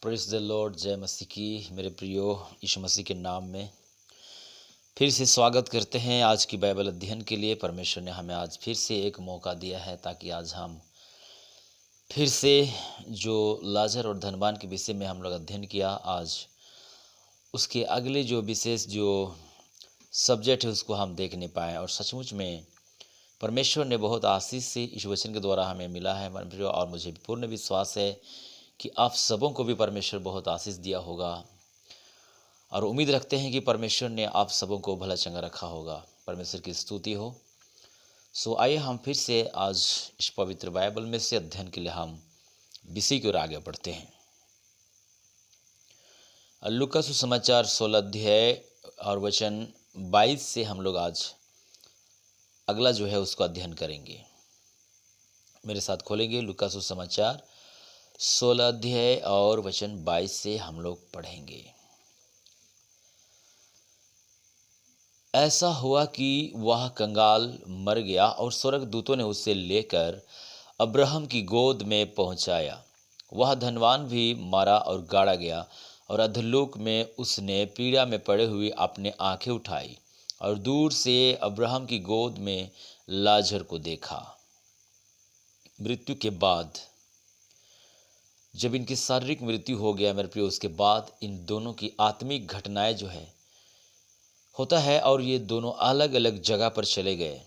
Praise the Lord. जय मसीह की। मेरे प्रियो यीशु मसीह के नाम में फिर से स्वागत करते हैं आज की बाइबल अध्ययन के लिए। परमेश्वर ने हमें आज फिर से एक मौका दिया है ताकि आज हम फिर से जो लाजर और धनवान के विषय में हम लोग अध्ययन किया, आज उसके अगले जो विशेष जो सब्जेक्ट है उसको हम देखने पाएँ। और सचमुच में परमेश्वर ने बहुत आशीष से इस वचन के द्वारा हमें मिला है मेरे प्रियो। और मुझे पूर्ण विश्वास है कि आप सबों को भी परमेश्वर बहुत आशीष दिया होगा और उम्मीद रखते हैं कि परमेश्वर ने आप सबों को भला चंगा रखा होगा। परमेश्वर की स्तुति हो। सो आइए हम फिर से आज इस पवित्र बाइबल में से अध्ययन के लिए हम विषय की ओर आगे बढ़ते हैं। लूका सुसमाचार 16 अध्याय और वचन 22 से हम लोग आज अगला जो है उसको अध्ययन करेंगे। मेरे साथ खोलेंगे लूका सुसमाचार 16 अध्याय और वचन 22 से हम लोग पढ़ेंगे। ऐसा हुआ कि वह कंगाल मर गया और स्वर्गदूतों ने उसे लेकर अब्राहम की गोद में पहुंचाया। वह धनवान भी मारा और गाड़ा गया और अधोलोक में उसने पीड़ा में पड़े हुए अपने आंखें उठाई और दूर से अब्राहम की गोद में लाजर को देखा। मृत्यु के बाद जब इनकी शारीरिक मृत्यु हो गया मेरे प्रियो, उसके बाद इन दोनों की आत्मिक घटनाएं जो है होता है और ये दोनों अलग अलग जगह पर चले गए।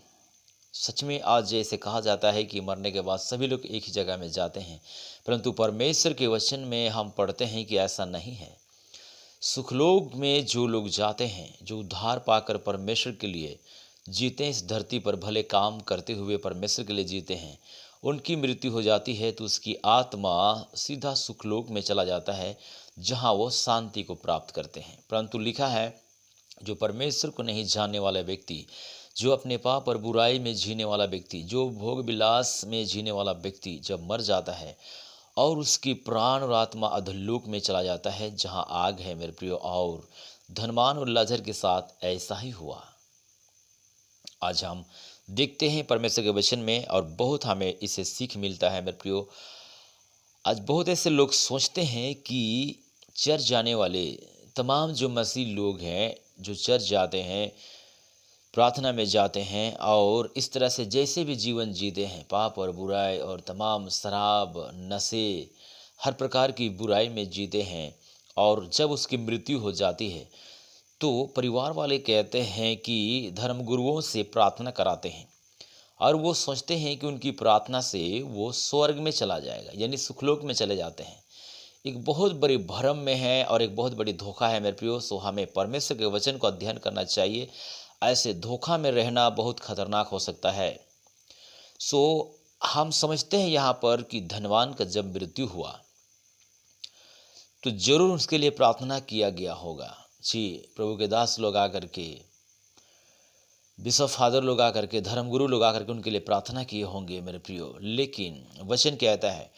सच में आज जैसे कहा जाता है कि मरने के बाद सभी लोग एक ही जगह में जाते हैं, परंतु परमेश्वर के वचन में हम पढ़ते हैं कि ऐसा नहीं है। सुखलोक में जो लोग जाते हैं, जो उद्धार पाकर परमेश्वर के लिए जीते, इस धरती पर भले काम करते हुए परमेश्वर के लिए जीते हैं, उनकी मृत्यु हो जाती है तो उसकी आत्मा सीधा सुखलोक में चला जाता है जहां वो शांति को प्राप्त करते हैं। परंतु लिखा है, जो परमेश्वर को नहीं जानने वाला व्यक्ति, जो अपने पाप और बुराई में जीने वाला व्यक्ति, जो भोग विलास में जीने वाला व्यक्ति जब मर जाता है और उसकी प्राण और आत्मा अधोलोक में चला जाता है जहां आग है मेरे प्रियो। और धनवान और लाजर के साथ ऐसा ही हुआ। आज हम देखते हैं परमेश्वर के वचन में और बहुत हमें इससे सीख मिलता है मेरे प्रियो। आज बहुत ऐसे लोग सोचते हैं कि चर्च जाने वाले तमाम जो मसीह लोग हैं, जो चर्च जाते हैं, प्रार्थना में जाते हैं और इस तरह से जैसे भी जीवन जीते हैं, पाप और बुराई और तमाम शराब, नशे, हर प्रकार की बुराई में जीते हैं, और जब उसकी मृत्यु हो जाती है तो परिवार वाले कहते हैं कि धर्मगुरुओं से प्रार्थना कराते हैं और वो सोचते हैं कि उनकी प्रार्थना से वो स्वर्ग में चला जाएगा, यानी सुखलोक में चले जाते हैं। एक बहुत बड़ी भ्रम में है और एक बहुत बड़ी धोखा है मेरे प्रियो। सो हमें परमेश्वर के वचन को अध्ययन करना चाहिए। ऐसे धोखा में रहना बहुत खतरनाक हो सकता है। सो हम समझते हैं यहाँ पर कि धनवान का जब मृत्यु हुआ तो जरूर उसके लिए प्रार्थना किया गया होगा। जी, प्रभु के दास लोग आकर के, बिशप फादर लोग आकर के, धर्मगुरु लोग आकर के उनके लिए प्रार्थना किए होंगे मेरे प्रियो। लेकिन वचन कहता है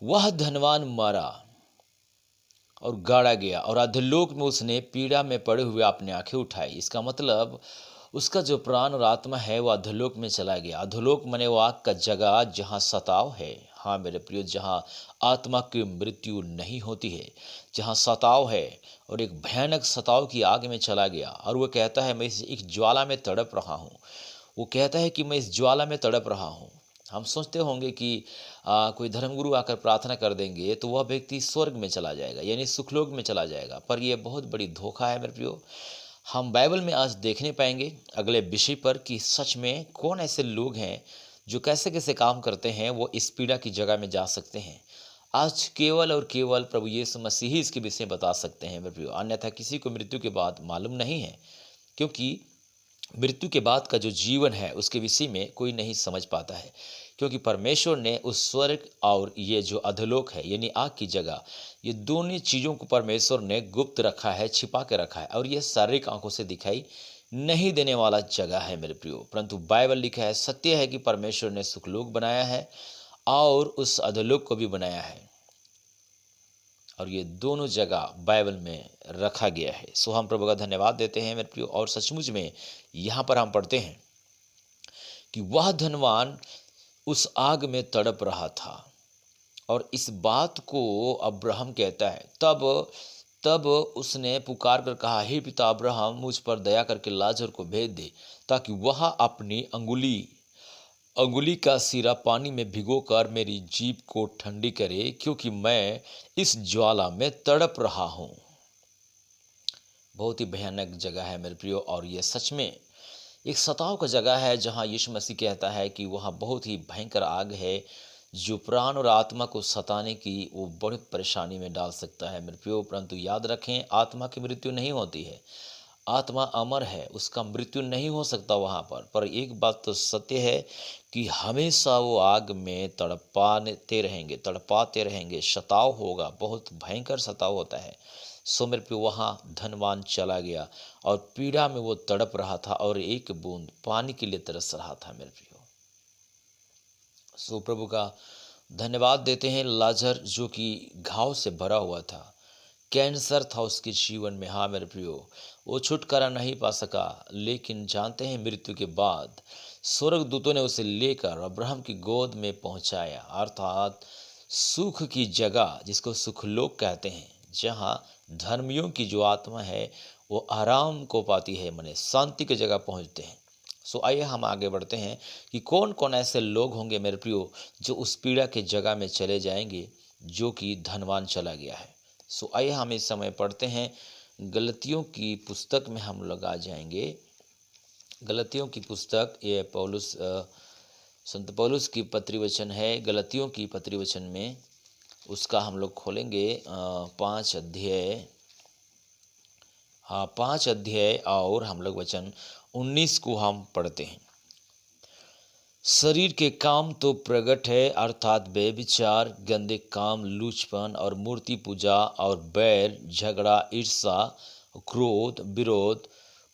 वह धनवान मारा और गाड़ा गया और अधोलोक में उसने पीड़ा में पड़े हुए अपनी आंखें उठाई। इसका मतलब उसका जो प्राण और आत्मा है वह अधोलोक में चला गया। अधोलोक मने वो आग का जगह जहाँ सताव है। हाँ मेरे प्रियो, जहाँ आत्मा की मृत्यु नहीं होती है, जहाँ सताव है, और एक भयानक सताव की आग में चला गया। और वो कहता है मैं इस एक ज्वाला में तड़प रहा हूँ। वो कहता है कि मैं इस ज्वाला में तड़प रहा हूँ। हम सोचते होंगे कि कोई धर्मगुरु आकर प्रार्थना कर देंगे तो वह व्यक्ति स्वर्ग में चला जाएगा, यानी सुखलोक में चला जाएगा, पर यह बहुत बड़ी धोखा है मेरे प्रियो। हम बाइबल में आज देखने पाएंगे अगले विषय पर कि सच में कौन ऐसे लोग हैं जो कैसे कैसे काम करते हैं, वो इस पीड़ा की जगह में जा सकते हैं। आज केवल और केवल प्रभु यीशु मसीह ही इसके विषय बता सकते हैं मेरे प्रियो, अन्यथा किसी को मृत्यु के बाद मालूम नहीं है। क्योंकि मृत्यु के बाद का जो जीवन है उसके विषय में कोई नहीं समझ पाता है, क्योंकि परमेश्वर ने उस स्वर्ग और ये जो अधोलोक है यानी आग की जगह, ये दोनों चीज़ों को परमेश्वर ने गुप्त रखा है, छिपा के रखा है, और ये शारीरिक आंखों से दिखाई नहीं देने वाला जगह है मेरे प्रियो। परंतु बाइबल लिखा है, सत्य है कि परमेश्वर ने सुखलोक बनाया है और उस अधोलोक को भी बनाया है, और ये दोनों जगह बाइबल में रखा गया है। सो हम प्रभु का धन्यवाद देते हैं मेरे प्रियो। और सचमुच में यहाँ पर हम पढ़ते हैं कि वह धनवान उस आग में तड़प रहा था और इस बात को अब्राहम कहता है। तब तब उसने पुकार कर कहा, हे पिता अब्राहम, मुझ पर दया करके लाजर को भेज दे, ताकि वह अपनी अंगुली का सिरा पानी में भिगोकर मेरी जीभ को ठंडी करे, क्योंकि मैं इस ज्वाला में तड़प रहा हूँ। बहुत ही भयानक जगह है मेरे प्रियो, और यह सच में एक सताव का जगह है, जहाँ यीशु मसीह कहता है कि वह बहुत ही भयंकर आग है, जो प्राण और आत्मा को सताने की वो बड़ी परेशानी में डाल सकता है मेरे प्रियो। परंतु याद रखें, आत्मा की मृत्यु नहीं होती है, आत्मा अमर है, उसका मृत्यु नहीं हो सकता वहाँ पर एक बात तो सत्य है कि हमेशा वो आग में तड़पाते रहेंगे, सताव होगा, बहुत भयंकर सताव होता है। सो मेरे पे वहाँ धनवान चला गया और पीड़ा में वो तड़प रहा था और एक बूंद पानी के लिए तरस रहा था मेरे प्रियो। सो प्रभु का धन्यवाद देते हैं। लाजर जो कि घाव से भरा हुआ था, कैंसर था उसके जीवन में, हाँ मेरे प्रियो, वो छुटकारा नहीं पा सका, लेकिन जानते हैं मृत्यु के बाद स्वर्गदूतों ने उसे लेकर अब्राहम की गोद में पहुंचाया, अर्थात सुख की जगह जिसको सुखलोक कहते हैं, जहाँ धर्मियों की जो आत्मा है वो आराम को पाती है, माने शांति की जगह पहुंचते हैं। सो आइए हम आगे बढ़ते हैं कि कौन कौन ऐसे लोग होंगे मेरे प्रियो जो उस पीड़ा के जगह में चले जाएंगे जो कि धनवान चला गया है। सो आइए हम इस समय पढ़ते हैं, गलतियों की पुस्तक में हम लोग आ जाएंगे। गलतियों की पुस्तक, ये संत पौलुस की पत्री वचन है, गलतियों की पत्री वचन में उसका हम लोग खोलेंगे 5 अध्याय, हाँ 5 अध्याय, और हम लोग वचन 19 को हम पढ़ते हैं। शरीर के काम तो प्रगट है, अर्थात व्यभिचार, गंदे काम, लूचपन और मूर्ति पूजा और बैर, झगड़ा, ईर्षा, क्रोध, विरोध,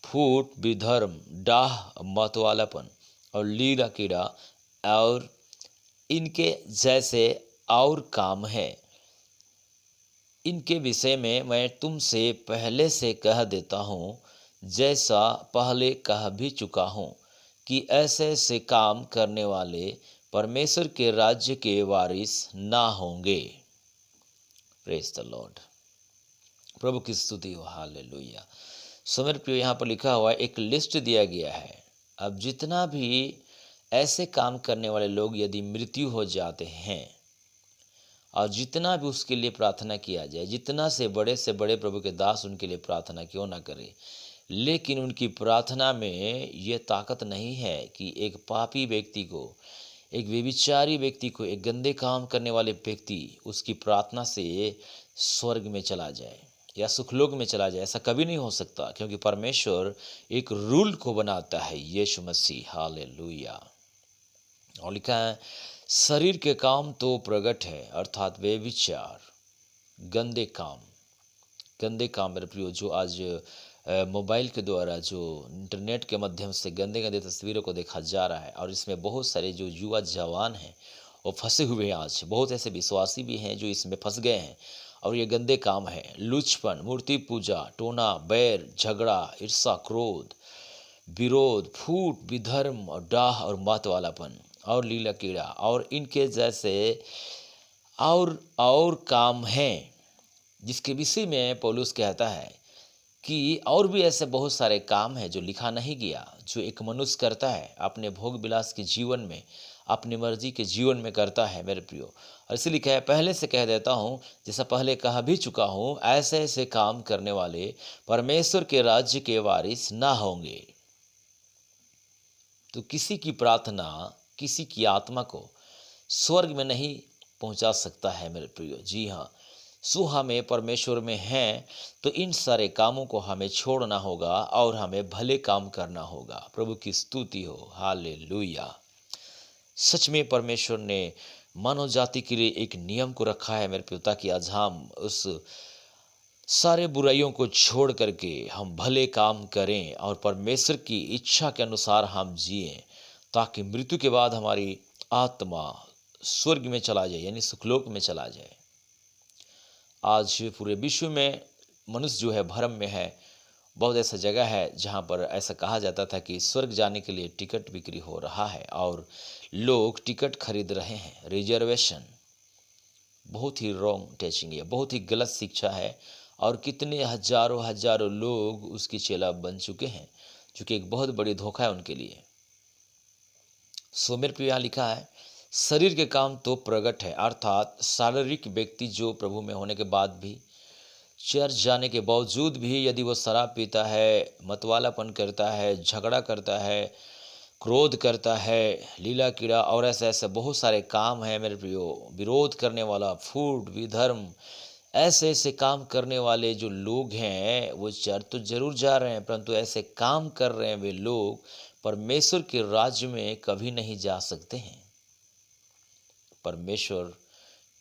फूट, विधर्म, डाह, मतवालापन और लीला कीड़ा और इनके जैसे और काम है। इनके विषय में मैं तुमसे पहले से कह देता हूँ, जैसा पहले कह भी चुका हूँ, कि ऐसे ऐसे काम करने वाले परमेश्वर के राज्य के वारिस ना होंगे। प्रेज द लॉर्ड, प्रभु की स्तुति हो, हालेलुया। सो मेरे प्रियो, यहाँ पर लिखा हुआ है, एक लिस्ट दिया गया है। अब जितना भी ऐसे काम करने वाले लोग यदि मृत्यु हो जाते हैं, और जितना भी उसके लिए प्रार्थना किया जाए, जितना से बड़े प्रभु के दास उनके लिए प्रार्थना क्यों ना करें, लेकिन उनकी प्रार्थना में ये ताकत नहीं है कि एक पापी व्यक्ति को, एक व्यभिचारी व्यक्ति को, एक गंदे काम करने वाले व्यक्ति उसकी प्रार्थना से स्वर्ग में चला जाए या सुखलोक में चला जाए। ऐसा कभी नहीं हो सकता, क्योंकि परमेश्वर एक रूल को बनाता है, यीशु मसीह, हालेलुया। और लिखा है, शरीर के काम तो प्रगट है, अर्थात व्यभिचार, गंदे काम मेरे प्रियो, जो आज मोबाइल के द्वारा, जो इंटरनेट के माध्यम से गंदे गंदे तस्वीरों को देखा जा रहा है, और इसमें बहुत सारे जो युवा जवान हैं वो फंसे हुए हैं। आज बहुत ऐसे विश्वासी भी हैं जो इसमें फंस गए हैं, और ये गंदे काम है। लूचपन, मूर्ति पूजा, टोना, बैर, झगड़ा, ईर्षा, क्रोध, विरोध, फूट, विधर्म और डाह और मतवालापन और लीला कीड़ा और इनके जैसे और काम हैं, जिसके विषय में पौलुस कहता है कि और भी ऐसे बहुत सारे काम हैं जो लिखा नहीं गया, जो एक मनुष्य करता है अपने भोग विलास के जीवन में, अपनी मर्जी के जीवन में करता है मेरे प्रियो। और इसलिए लिखा है, पहले से कह देता हूँ, जैसा पहले कहा भी चुका हूँ, ऐसे ऐसे काम करने वाले परमेश्वर के राज्य के वारिस ना होंगे। तो किसी की प्रार्थना किसी की आत्मा को स्वर्ग में नहीं पहुंचा सकता है मेरे प्रियो। जी हाँ, सो हमें परमेश्वर में हैं तो इन सारे कामों को हमें छोड़ना होगा और हमें भले काम करना होगा। प्रभु की स्तुति हो, हालेलुया। सच में परमेश्वर ने मानव जाति के लिए एक नियम को रखा है मेरे प्रियो, ताकि आज हम उस सारे बुराइयों को छोड़ करके हम भले काम करें और परमेश्वर की इच्छा के अनुसार हम जिएं, ताकि मृत्यु के बाद हमारी आत्मा स्वर्ग में चला जाए, यानी सुखलोक में चला जाए। आज पूरे विश्व में मनुष्य जो है भ्रम में है। बहुत ऐसा जगह है जहाँ पर ऐसा कहा जाता था कि स्वर्ग जाने के लिए टिकट बिक्री हो रहा है और लोग टिकट खरीद रहे हैं, रिजर्वेशन। बहुत ही रॉन्ग टीचिंग है, बहुत ही गलत शिक्षा है। और कितने हजारों हजारों लोग उसकी चेला बन चुके हैं, जो कि एक बहुत बड़ी धोखा है उनके लिए। सो मेरे पे यहाँ लिखा है, शरीर के काम तो प्रकट है, अर्थात शारीरिक व्यक्ति जो प्रभु में होने के बाद भी, चर्च जाने के बावजूद भी यदि वो शराब पीता है, मतवालापन करता है, झगड़ा करता है, क्रोध करता है, लीला कीड़ा और ऐसे ऐसे बहुत सारे काम हैं मेरे प्रियो, विरोध करने वाला, फूट विधर्म, ऐसे ऐसे काम करने वाले जो लोग हैं, वो चर्च तो जरूर जा रहे हैं, परंतु ऐसे काम कर रहे हैं वे लोग परमेश्वर के राज्य में कभी नहीं जा सकते हैं। परमेश्वर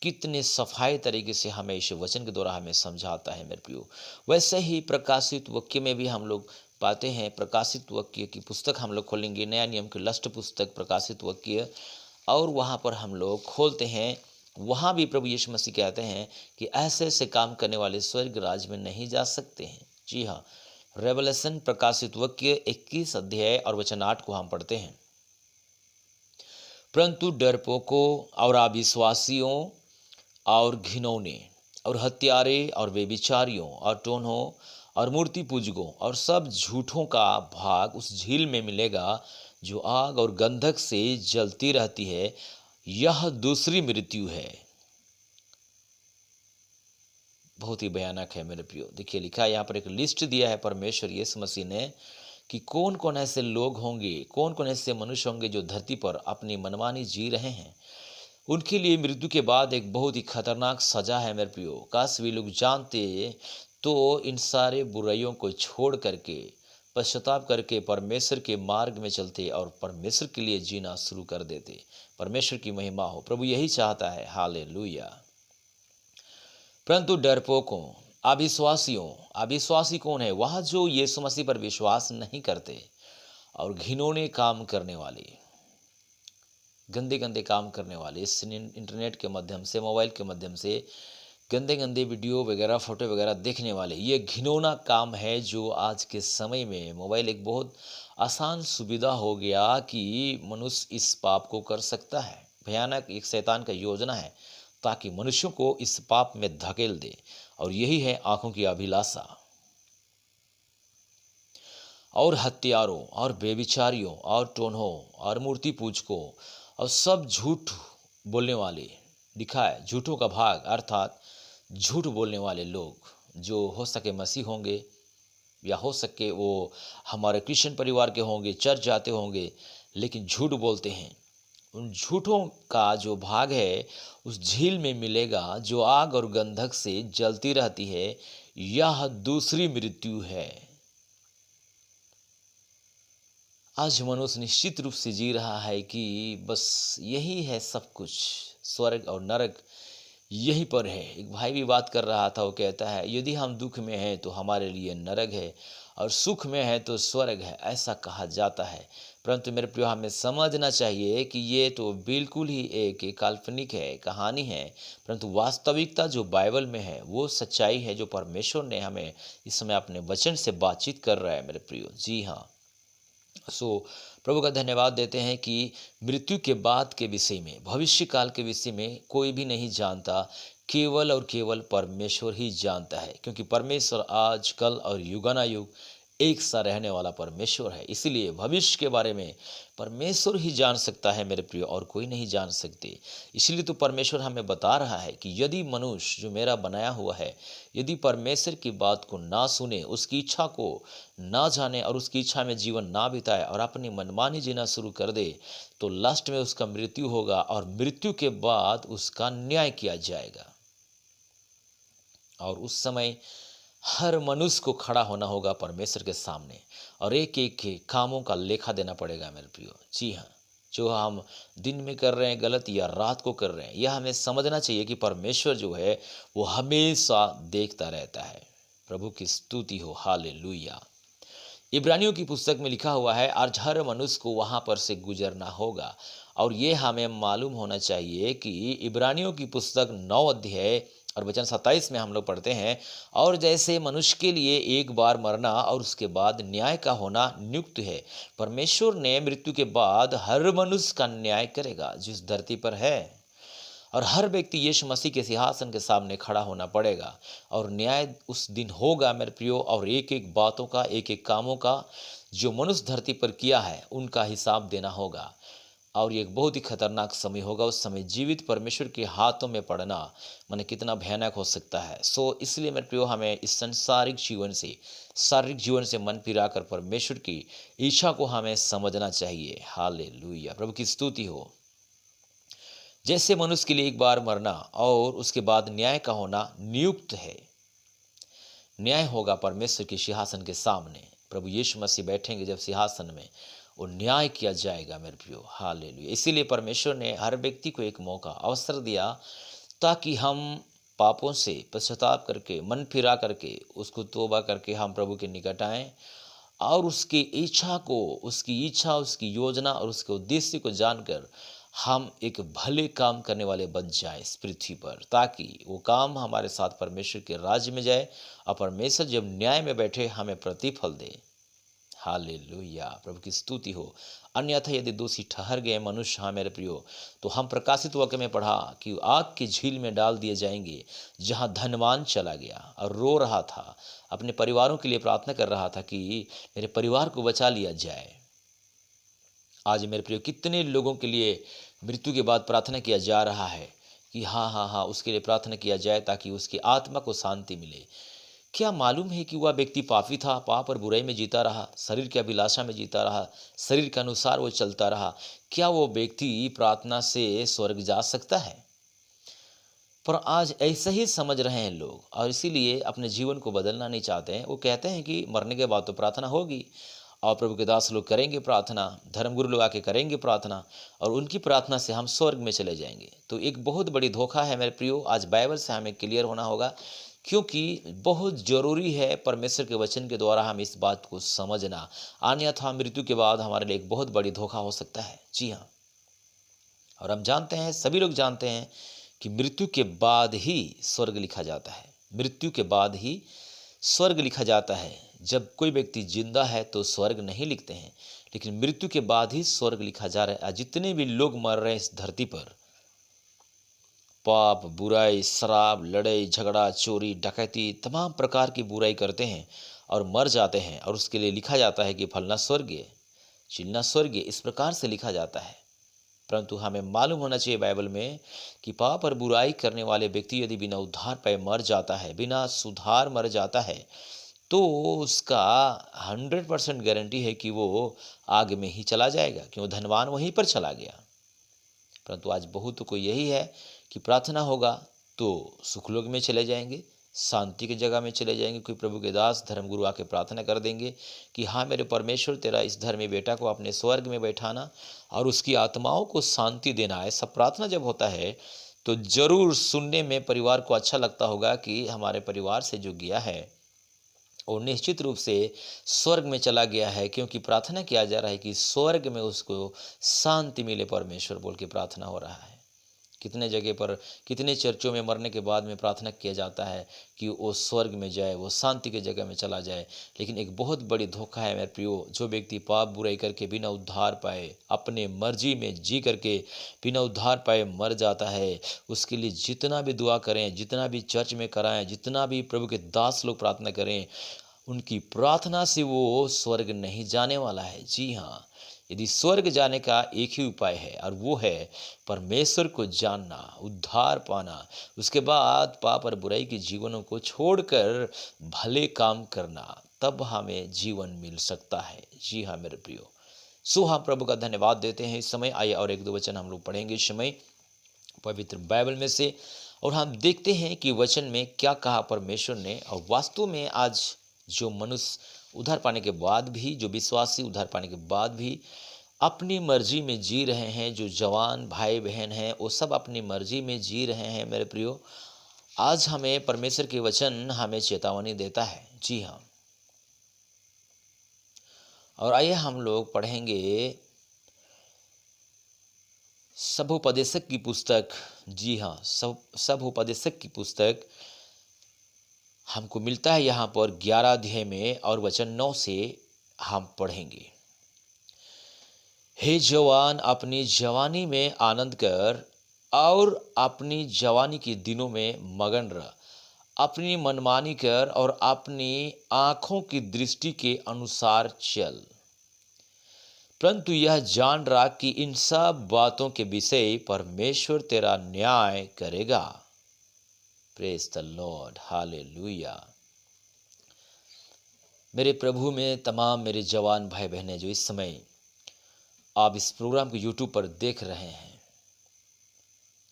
कितने सफाई तरीके से हमें इस वचन के द्वारा हमें समझाता है मेरे प्रियो। वैसे ही प्रकाशित वाक्य में भी हम लोग पाते हैं, प्रकाशित वाक्य की पुस्तक हम लोग खोलेंगे, नया नियम की लस्ट पुस्तक प्रकाशित वाक्य, और वहाँ पर हम लोग खोलते हैं। वहाँ भी प्रभु यीशु मसीह कहते हैं कि ऐसे ऐसे काम करने वाले स्वर्ग राज में नहीं जा सकते हैं। जी हाँ, रेवलेशन प्रकाशित वाक्य 21 अध्याय और वचन 8 को हम पढ़ते हैं। परंतु डरपोकों और अविश्वासियों और घिनौने और हत्यारे और बेविचारियों और टोन्हों और मूर्ति पूजकों और सब झूठों का भाग उस झील में मिलेगा जो आग और गंधक से जलती रहती है। यह दूसरी मृत्यु है। बहुत ही भयानक है मेरे प्रियो। देखिए लिखा है यहाँ पर, एक लिस्ट दिया है परमेश्वर यीशु मसीह ने कि कौन कौन ऐसे लोग होंगे, कौन कौन ऐसे मनुष्य होंगे जो धरती पर अपनी मनमानी जी रहे हैं। उनके लिए मृत्यु के बाद एक बहुत ही खतरनाक सजा है मेरे प्रियो। काश वे लोग जानते तो इन सारे बुराइयों को छोड़ करके, पश्चाताप करके परमेश्वर के मार्ग में चलते और परमेश्वर के लिए जीना शुरू कर देते। परमेश्वर की महिमा हो, प्रभु यही चाहता है। हालेलुया। परंतु डरपोकों, अविश्वासियों, अविश्वासी कौन है? वह जो यीशु मसीह पर विश्वास नहीं करते और घिनौने काम करने वाले, गंदे गंदे काम करने वाले, इस इंटरनेट के माध्यम से, मोबाइल के माध्यम से गंदे गंदे वीडियो वगैरह, फोटो वगैरह देखने वाले, ये घिनौना काम है जो आज के समय में मोबाइल एक बहुत आसान सुविधा हो गया कि मनुष्य इस पाप को कर सकता है। भयानक एक शैतान का योजना है ताकि मनुष्यों को इस पाप में धकेल दे, और यही है आंखों की अभिलाषा। और हत्यारों और बेविचारियों और टोन्हों और मूर्ति पूजकों और सब झूठ बोलने वाले, लिखा है झूठों का भाग, अर्थात झूठ बोलने वाले लोग, जो हो सके मसीह होंगे या हो सके वो हमारे क्रिश्चियन परिवार के होंगे, चर्च जाते होंगे, लेकिन झूठ बोलते हैं। उन झूठों का जो भाग है उस झील में मिलेगा जो आग और गंधक से जलती रहती है। यह दूसरी मृत्यु है। आज मनुष्य निश्चित रूप से जी रहा है कि बस यही है सब कुछ, स्वर्ग और नरक यहीं पर है। एक भाई भी बात कर रहा था, वो कहता है यदि हम दुख में हैं तो हमारे लिए नरक है और सुख में है तो स्वर्ग है, ऐसा कहा जाता है। परंतु मेरे प्रिय, हमें समझना चाहिए कि ये तो बिल्कुल ही एक काल्पनिक है, कहानी है, परंतु वास्तविकता जो बाइबल में है वो सच्चाई है, जो परमेश्वर ने हमें इस समय अपने वचन से बातचीत कर रहा है मेरे प्रियो। जी हाँ, सो प्रभु का धन्यवाद देते हैं कि मृत्यु के बाद के विषय में, भविष्य काल के विषय में कोई भी नहीं जानता, केवल और केवल परमेश्वर ही जानता है, क्योंकि परमेश्वर आज, कल और युगानुयुग एक सा रहने वाला परमेश्वर है। इसीलिए भविष्य के बारे में परमेश्वर ही जान सकता है मेरे प्रिय, और कोई नहीं जान सकते। इसलिए तो परमेश्वर हमें बता रहा है कि यदि मनुष्य जो मेरा बनाया हुआ है, यदि परमेश्वर की बात को ना सुने, उसकी इच्छा को ना जाने और उसकी इच्छा में जीवन ना बिताए और अपनी मनमानी जीना शुरू कर दे, तो लास्ट में उसका मृत्यु होगा और मृत्यु के बाद उसका न्याय किया जाएगा। और उस समय हर मनुष्य को खड़ा होना होगा परमेश्वर के सामने और एक एक के कामों का लेखा देना पड़ेगा मेरे प्रियो। जी हाँ, जो हम दिन में कर रहे हैं गलत या रात को कर रहे हैं, यह हमें समझना चाहिए कि परमेश्वर जो है वो हमेशा देखता रहता है। प्रभु की स्तुति हो, हालेलुया। इब्रानियों की पुस्तक में लिखा हुआ है, आज हर मनुष्य को वहाँ पर से गुजरना होगा। और ये हमें मालूम होना चाहिए कि इब्रानियों की पुस्तक 9 अध्याय और वचन 27 में हम लोग पढ़ते हैं, और जैसे मनुष्य के लिए एक बार मरना और उसके बाद न्याय का होना नियुक्त है, परमेश्वर ने मृत्यु के बाद हर मनुष्य का न्याय करेगा जिस धरती पर है। और हर व्यक्ति यीशु मसीह के सिंहासन के सामने खड़ा होना पड़ेगा और न्याय उस दिन होगा मेरे प्रियो। और एक एक बातों का, एक एक कामों का जो मनुष्य धरती पर किया है उनका हिसाब देना होगा। और ये एक बहुत ही खतरनाक समय होगा। उस समय जीवित परमेश्वर के हाथों में पड़ना माने कितना भयानक हो सकता है। सो इसलिए मेरे प्रियो, हमें इस सांसारिक जीवन से, शारीरिक जीवन से मन फिराकर परमेश्वर की इच्छा को हमें समझना चाहिए। हालेलुया, प्रभु की स्तुति हो। जैसे मनुष्य के लिए एक बार मरना और उसके बाद न्याय का होना नियुक्त है। न्याय होगा परमेश्वर के सिंहासन के सामने। प्रभु यीशु मसीह बैठेंगे जब सिंहासन में, और न्याय किया जाएगा मेरे प्रियो। हालेलुया। इसीलिए परमेश्वर ने हर व्यक्ति को एक मौका, अवसर दिया ताकि हम पापों से पश्चाताप करके, मन फिरा करके, उसको तौबा करके हम प्रभु के निकट आएं और उसकी इच्छा को, उसकी योजना और उसके उद्देश्य को जानकर हम एक भले काम करने वाले बन जाएं इस पृथ्वी पर, ताकि वो काम हमारे साथ परमेश्वर के राज्य में जाए और परमेश्वर जब न्याय में बैठे हमें प्रतिफल दे। हालेलुया, प्रभु की स्तुति हो। अन्यथा यदि दोषी ठहर गए मनुष्य, हाँ मेरे प्रियो, तो हम प्रकाशित वाक्य में पढ़ा कि आग की झील में डाल दिए जाएंगे, जहाँ धनवान चला गया और रो रहा था, अपने परिवारों के लिए प्रार्थना कर रहा था कि मेरे परिवार को बचा लिया जाए। आज मेरे प्रियो, कितने लोगों के लिए मृत्यु के बाद प्रार्थना किया जा रहा है कि हाँ, उसके लिए प्रार्थना किया जाए ताकि उसकी आत्मा को शांति मिले। क्या मालूम है कि वह व्यक्ति पापी था, पाप और बुराई में जीता रहा, शरीर की अभिलाषा में जीता रहा, शरीर के अनुसार वो चलता रहा। क्या वो व्यक्ति प्रार्थना से स्वर्ग जा सकता है? पर आज ऐसे ही समझ रहे हैं लोग और इसीलिए अपने जीवन को बदलना नहीं चाहते हैं। वो कहते हैं कि मरने के बाद तो प्रार्थना होगी और प्रभु के दास लोग करेंगे प्रार्थना, धर्मगुरु लोग आके करेंगे प्रार्थना और उनकी प्रार्थना से हम स्वर्ग में चले जाएंगे। तो एक बहुत बड़ी धोखा है मेरे प्रियो। आज बाइबल से हमें क्लियर होना होगा, क्योंकि बहुत जरूरी है परमेश्वर के वचन के द्वारा हम इस बात को समझना। अन्यथा मृत्यु के बाद हमारे लिए एक बहुत बड़ी धोखा हो सकता है। जी हाँ, और हम जानते हैं, सभी लोग जानते हैं कि मृत्यु के बाद ही स्वर्ग लिखा जाता है। मृत्यु के बाद ही स्वर्ग लिखा जाता है। जब कोई व्यक्ति जिंदा है तो स्वर्ग नहीं लिखते हैं, लेकिन मृत्यु के बाद ही स्वर्ग लिखा जा रहा है। जितने भी लोग मर रहे हैं इस धरती पर, पाप, बुराई, शराब, लड़ाई, झगड़ा, चोरी, डकैती, तमाम प्रकार की बुराई करते हैं और मर जाते हैं, और उसके लिए लिखा जाता है कि फलना स्वर्गीय, चिलना स्वर्गीय, इस प्रकार से लिखा जाता है। परंतु हमें मालूम होना चाहिए बाइबल में कि पाप और बुराई करने वाले व्यक्ति यदि बिना उद्धार पाए मर जाता है, बिना सुधार मर जाता है, तो उसका 100% गारंटी है कि वो आग में ही चला जाएगा, क्यों धनवान वहीं पर चला गया। परंतु आज बहुत को यही है कि प्रार्थना होगा तो सुखलोक में चले जाएंगे, शांति की जगह में चले जाएंगे। कोई प्रभु के दास, धर्मगुरु आके प्रार्थना कर देंगे कि हाँ मेरे परमेश्वर, तेरा इस धर्मी बेटा को अपने स्वर्ग में बैठाना और उसकी आत्माओं को शांति देना है। सब प्रार्थना जब होता है तो जरूर सुनने में परिवार को अच्छा लगता होगा कि हमारे परिवार से जो गया है और निश्चित रूप से स्वर्ग में चला गया है, क्योंकि प्रार्थना किया जा रहा है कि स्वर्ग में उसको शांति मिले। परमेश्वर बोल के प्रार्थना हो रहा है। कितने जगह पर, कितने चर्चों में मरने के बाद में प्रार्थना किया जाता है कि वो स्वर्ग में जाए, वो शांति की जगह में चला जाए। लेकिन एक बहुत बड़ी धोखा है मेरे प्रियो। जो व्यक्ति पाप बुराई करके बिना उद्धार पाए, अपने मर्जी में जी करके बिना उद्धार पाए मर जाता है, उसके लिए जितना भी दुआ करें, जितना भी चर्च में कराएं, जितना भी प्रभु के दास लोग प्रार्थना करें, उनकी प्रार्थना से वो स्वर्ग नहीं जाने वाला है। जी हाँ, यदि स्वर्ग जाने का एक ही उपाय है और वो है परमेश्वर को जानना, उद्धार पाना, उसके बाद पाप और बुराई के जीवनों को छोड़कर भले काम करना, तब हमें जीवन मिल सकता है। जी हाँ मेरे प्रियो, सो हम प्रभु का धन्यवाद देते हैं। इस समय आइए और एक दो वचन हम लोग पढ़ेंगे इस समय पवित्र बाइबल में से, और हम देखते हैं कि वचन में क्या कहा परमेश्वर ने। और वास्तव में आज जो मनुष्य उद्धार पाने के बाद भी, जो विश्वासी उद्धार पाने के बाद भी अपनी मर्जी में जी रहे हैं, जो जवान भाई बहन हैं वो सब अपनी मर्जी में जी रहे हैं मेरे प्रियो, आज हमें परमेश्वर के वचन हमें चेतावनी देता है। जी हाँ, और आइए हम लोग पढ़ेंगे सभोपदेशक की पुस्तक। जी हाँ, सभोपदेशक की पुस्तक हमको मिलता है यहाँ पर 11 अध्याय में और वचन 9 से हम पढ़ेंगे। हे जवान, अपनी जवानी में आनंद कर और अपनी जवानी के दिनों में मगन रह, अपनी मनमानी कर और अपनी आंखों की दृष्टि के अनुसार चल, परंतु यह जान रहा कि इन सब बातों के विषय परमेश्वर तेरा न्याय करेगा। Praise the Lord, hallelujah. मेरे प्रभु में तमाम मेरे जवान भाई बहनें जो इस समय आप इस प्रोग्राम को यूट्यूब पर देख रहे हैं,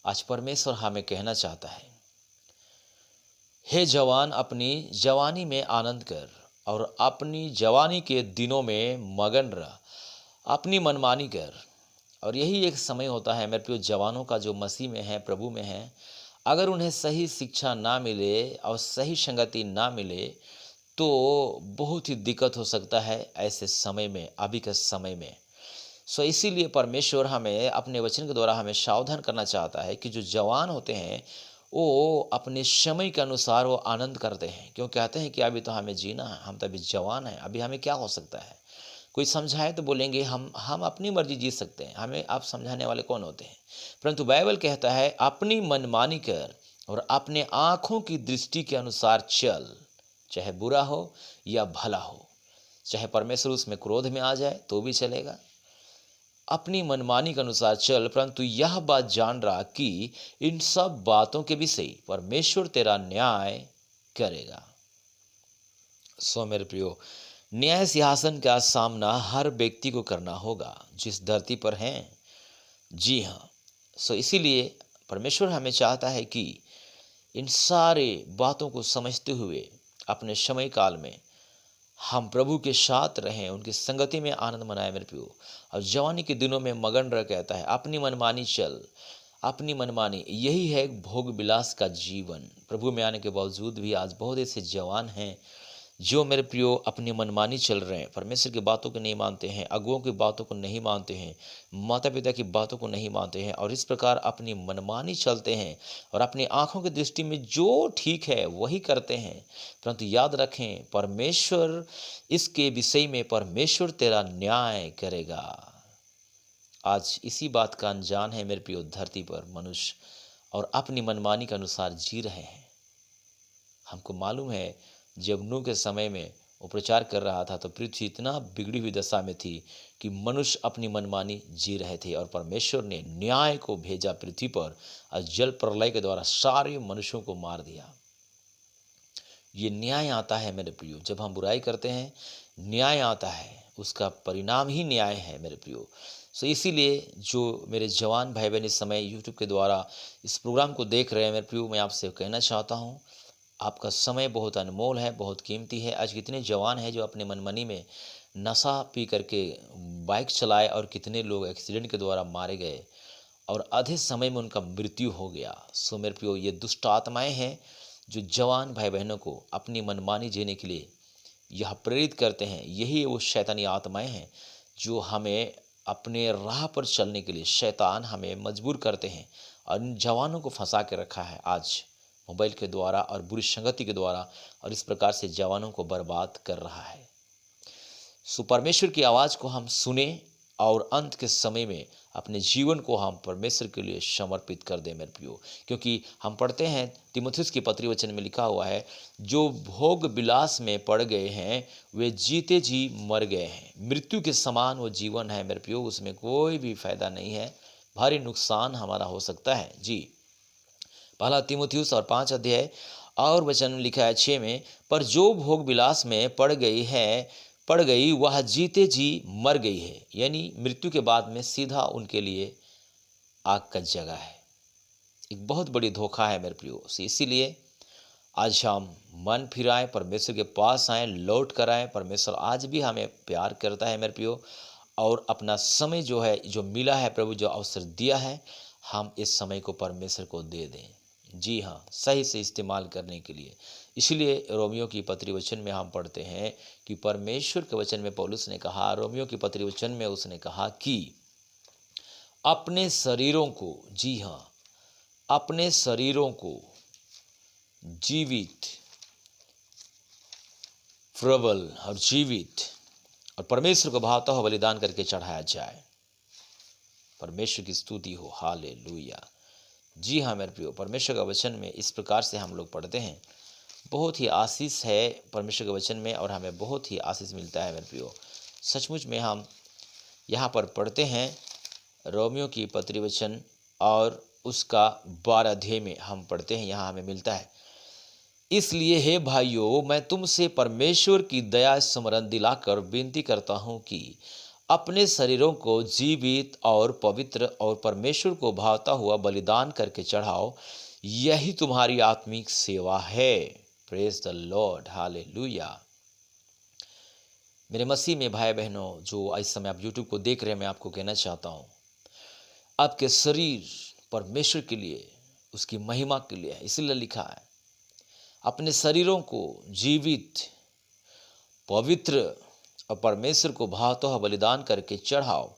आज परमेश्वर हमें कहना चाहता है, हे जवान, अपनी जवानी में आनंद कर और अपनी जवानी के दिनों में मगन रह, अपनी मनमानी कर। और यही एक समय होता है मेरे प्रिय जवानों का जो मसीह में है, प्रभु में है, अगर उन्हें सही शिक्षा ना मिले और सही संगति ना मिले तो बहुत ही दिक्कत हो सकता है ऐसे समय में, अभी के समय में। सो इसीलिए परमेश्वर हमें अपने वचन के द्वारा हमें सावधान करना चाहता है कि जो जवान होते हैं वो अपने समय के अनुसार वो आनंद करते हैं, क्यों कहते हैं कि अभी तो हमें जीना है, हम तो अभी जवान हैं, अभी हमें क्या हो सकता है। कोई समझाए तो बोलेंगे हम अपनी मर्जी जी सकते हैं, हमें आप समझाने वाले कौन होते हैं। परंतु बाइबल कहता है अपनी मनमानी कर और अपने आँखों की दृष्टि के अनुसार चल, चाहे बुरा हो या भला हो, चाहे परमेश्वर उसमें क्रोध में आ जाए तो भी चलेगा। अपनी मनमानी के अनुसार चल, परंतु यह बात जान रहा कि इन सब बातों के विषय परमेश्वर तेरा न्याय करेगा। सो मेरे प्रियो, न्याय सिंहासन का सामना हर व्यक्ति को करना होगा जिस धरती पर हैं। जी हाँ, सो इसीलिए परमेश्वर हमें चाहता है कि इन सारे बातों को समझते हुए अपने समय काल में हम प्रभु के साथ रहें, उनकी संगति में आनंद मनाएं मेरे प्रियो। और जवानी के दिनों में मगन रह, कहता है अपनी मनमानी चल, अपनी मनमानी। यही है भोग विलास का जीवन। प्रभु में आने के बावजूद भी आज बहुत ऐसे जवान हैं जो मेरे प्रियो अपनी मनमानी चल रहे हैं, परमेश्वर की बातों को नहीं मानते हैं, अगुओं की बातों को नहीं मानते हैं, माता पिता की बातों को नहीं मानते हैं, और इस प्रकार अपनी मनमानी चलते हैं और अपनी आंखों की दृष्टि में जो ठीक है वही करते हैं। परंतु याद रखें, परमेश्वर इसके विषय में परमेश्वर तेरा न्याय करेगा। आज इसी बात का अनजान है मेरे प्रियो धरती पर मनुष्य, और अपनी मनमानी के अनुसार जी रहे हैं। हमको मालूम है जब नूह के समय में वो प्रचार कर रहा था तो पृथ्वी इतना बिगड़ी हुई दशा में थी कि मनुष्य अपनी मनमानी जी रहे थे, और परमेश्वर ने न्याय को भेजा पृथ्वी पर और जल प्रलय के द्वारा सारे मनुष्यों को मार दिया। ये न्याय आता है मेरे प्रियो, जब हम बुराई करते हैं न्याय आता है, उसका परिणाम ही न्याय है मेरे प्रियो। सो इसीलिए जो मेरे जवान भाई बहन इस समय यूट्यूब के द्वारा इस प्रोग्राम को देख रहे हैं मेरे प्रियो, मैं आपसे कहना चाहता हूँ, आपका समय बहुत अनमोल है, बहुत कीमती है। आज कितने जवान हैं जो अपने मनमानी में नशा पी करके बाइक चलाए, और कितने लोग एक्सीडेंट के द्वारा मारे गए और आधे समय में उनका मृत्यु हो गया। सो मेरे प्रियो, ये दुष्ट आत्माएं हैं जो जवान भाई बहनों को अपनी मनमानी जीने के लिए यह प्रेरित करते हैं। यही वो शैतानी आत्माएं हैं जो हमें अपने राह पर चलने के लिए, शैतान हमें मजबूर करते हैं और इन जवानों को फंसा के रखा है आज मोबाइल के द्वारा और बुरी संगति के द्वारा, और इस प्रकार से जवानों को बर्बाद कर रहा है। सो परमेश्वर की आवाज़ को हम सुने और अंत के समय में अपने जीवन को हम परमेश्वर के लिए समर्पित कर दें मेरे प्रियो। क्योंकि हम पढ़ते हैं तीमुथियुस की पत्री वचन में लिखा हुआ है, जो भोग विलास में पड़ गए हैं वे जीते जी मर गए हैं। मृत्यु के समान वो जीवन है मेरे प्रियो, उसमें कोई भी फायदा नहीं है, भारी नुकसान हमारा हो सकता है। जी, पहला तीमुथियुस और 5 अध्याय और वचन लिखा है 6 में, पर जो भोग विलास में पड़ गई वह जीते जी मर गई है। यानी मृत्यु के बाद में सीधा उनके लिए आग का जगह है। एक बहुत बड़ी धोखा है मेरे प्रियो। इसीलिए आज हम मन फिराएं, परमेश्वर के पास आएं, लौट कर आएं। परमेश्वर आज भी हमें प्यार करता है मेरे प्रियो, और अपना समय जो है, जो मिला है प्रभु, जो अवसर दिया है, हम इस समय को परमेश्वर को दे दें। जी हाँ, सही से इस्तेमाल करने के लिए। इसलिए रोमियो की पत्री वचन में हम पढ़ते हैं कि परमेश्वर के वचन में पौलुस ने कहा, रोमियो की पत्री वचन में उसने कहा कि अपने शरीरों को, जी हाँ, अपने शरीरों को जीवित, प्रबल और जीवित और परमेश्वर को भाता हुआ बलिदान करके चढ़ाया जाए। परमेश्वर की स्तुति हो, हालेलुया। जी हाँ मेरे प्रियो, परमेश्वर का वचन में इस प्रकार से हम लोग पढ़ते हैं। बहुत ही आशीष है परमेश्वर के वचन में और हमें बहुत ही आशीष मिलता है मेरे प्रियो। सचमुच में हम यहाँ पर पढ़ते हैं रोमियो की पत्री वचन और उसका 12 अध्याय में हम पढ़ते हैं, यहाँ हमें मिलता है, इसलिए हे भाइयों, मैं तुमसे परमेश्वर की दया स्मरण दिलाकर विनती करता हूँ कि अपने शरीरों को जीवित और पवित्र और परमेश्वर को भावता हुआ बलिदान करके चढ़ाओ, यही तुम्हारी आत्मिक सेवा है। Praise the Lord, hallelujah. मेरे मसीह में भाई बहनों, जो इस समय आप यूट्यूब को देख रहे हैं, मैं आपको कहना चाहता हूँ, आपके शरीर परमेश्वर के लिए, उसकी महिमा के लिए है। इसीलिए लिखा है, अपने शरीरों को जीवित, पवित्र और परमेश्वर को भावता हुआ बलिदान करके चढ़ाओ,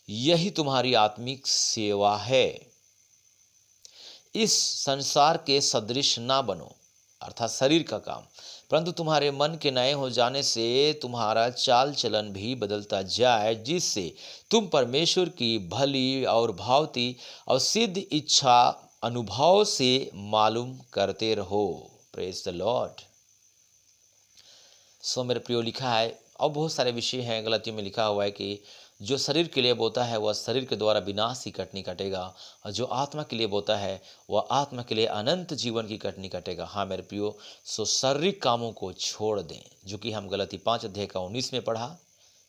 यही तुम्हारी आत्मिक सेवा है। इस संसार के सदृश ना बनो, अर्थात शरीर का काम, परंतु तुम्हारे मन के नए हो जाने से तुम्हारा चाल चलन भी बदलता जाए, जिससे तुम परमेश्वर की भली और भावती और सिद्ध इच्छा अनुभव से मालूम करते रहो। Praise the Lord. सो मेरे प्रियो, लिखा है और बहुत सारे विषय हैं। गलतियों में लिखा हुआ है कि जो शरीर के लिए बोता है वह शरीर के द्वारा विनाश की कटनी कटेगा, और जो आत्मा के लिए बोता है वह आत्मा के लिए अनंत जीवन की कटनी कटेगा। हाँ मेरे प्रियो, सो शारीरिक कामों को छोड़ दें, जो कि हम गलती 5 अध्याय का 19 में पढ़ा।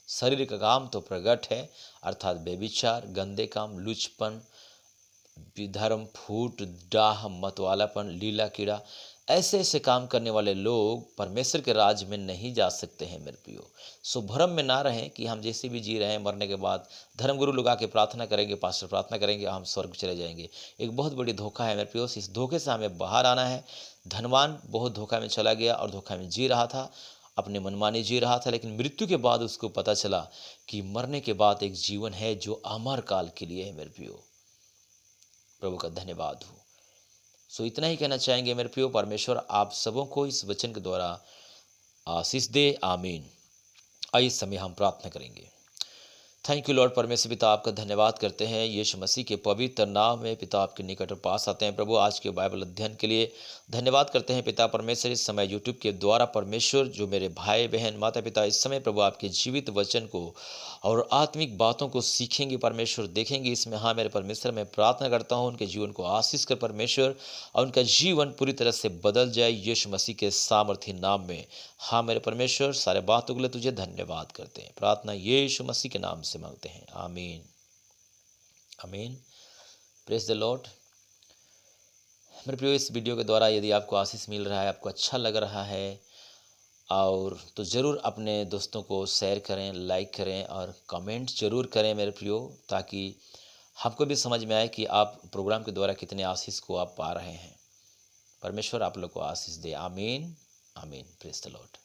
शरीर का काम तो प्रगट है, अर्थात व्यभिचार, गंदे काम, लुचपन, विधर्म, फूट, डाह, मतवालापन, लीला कीड़ा, ऐसे ऐसे काम करने वाले लोग परमेश्वर के राज में नहीं जा सकते हैं मेरे प्रियो। सो भ्रम में ना रहें कि हम जैसे भी जी रहे हैं, मरने के बाद धर्मगुरु लोग आके प्रार्थना करेंगे, पास्टर प्रार्थना करेंगे, हम स्वर्ग चले जाएंगे। एक बहुत बड़ी धोखा है मेरे प्रियो। इस धोखे से हमें बाहर आना है। धनवान बहुत धोखा में चला गया और धोखा में जी रहा था, अपने मनमानी जी रहा था, लेकिन मृत्यु के बाद उसको पता चला कि मरने के बाद एक जीवन है जो अमर काल के लिए है मेरे प्रियो। प्रभु का धन्यवाद हो। सो इतना ही कहना चाहेंगे मेरे प्रियो। परमेश्वर आप सबों को इस वचन के द्वारा आशीष दे, आमीन। आइए इस समय हम प्रार्थना करेंगे। Thank you Lord. परमेश्वर पिता, आपका धन्यवाद करते हैं यीशु मसीह के पवित्र नाम में। पिता, आपके निकट और पास आते हैं प्रभु, आज के बाइबल अध्ययन के लिए धन्यवाद करते हैं पिता परमेश्वर। इस समय यूट्यूब के द्वारा परमेश्वर, जो मेरे भाई बहन माता पिता इस समय प्रभु आपके जीवित वचन को और आत्मिक बातों को सीखेंगे परमेश्वर, देखेंगे इसमें। हाँ मेरे परमेश्वर, मैं प्रार्थना करता हूँ उनके जीवन को आशीष कर परमेश्वर, और उनका जीवन पूरी तरह से बदल जाए यीशु मसीह के सामर्थी नाम में। हाँ मेरे परमेश्वर, सारे बातों के लिए तुझे धन्यवाद करते हैं। प्रार्थना यीशु मसीह के नाम से मांगते हैं, आमीन आमीन। Praise the Lord. मेरे प्रियो, इस वीडियो के द्वारा यदि आपको आशीष मिल रहा है, आपको अच्छा लग रहा है, और तो ज़रूर अपने दोस्तों को शेयर करें, लाइक करें और कमेंट ज़रूर करें मेरे प्रियो, ताकि हमको भी समझ में आए कि आप प्रोग्राम के द्वारा कितने आशीष को आप पा रहे हैं। परमेश्वर आप लोग को आशीष दे, आमीन आमीन। Praise the Lord.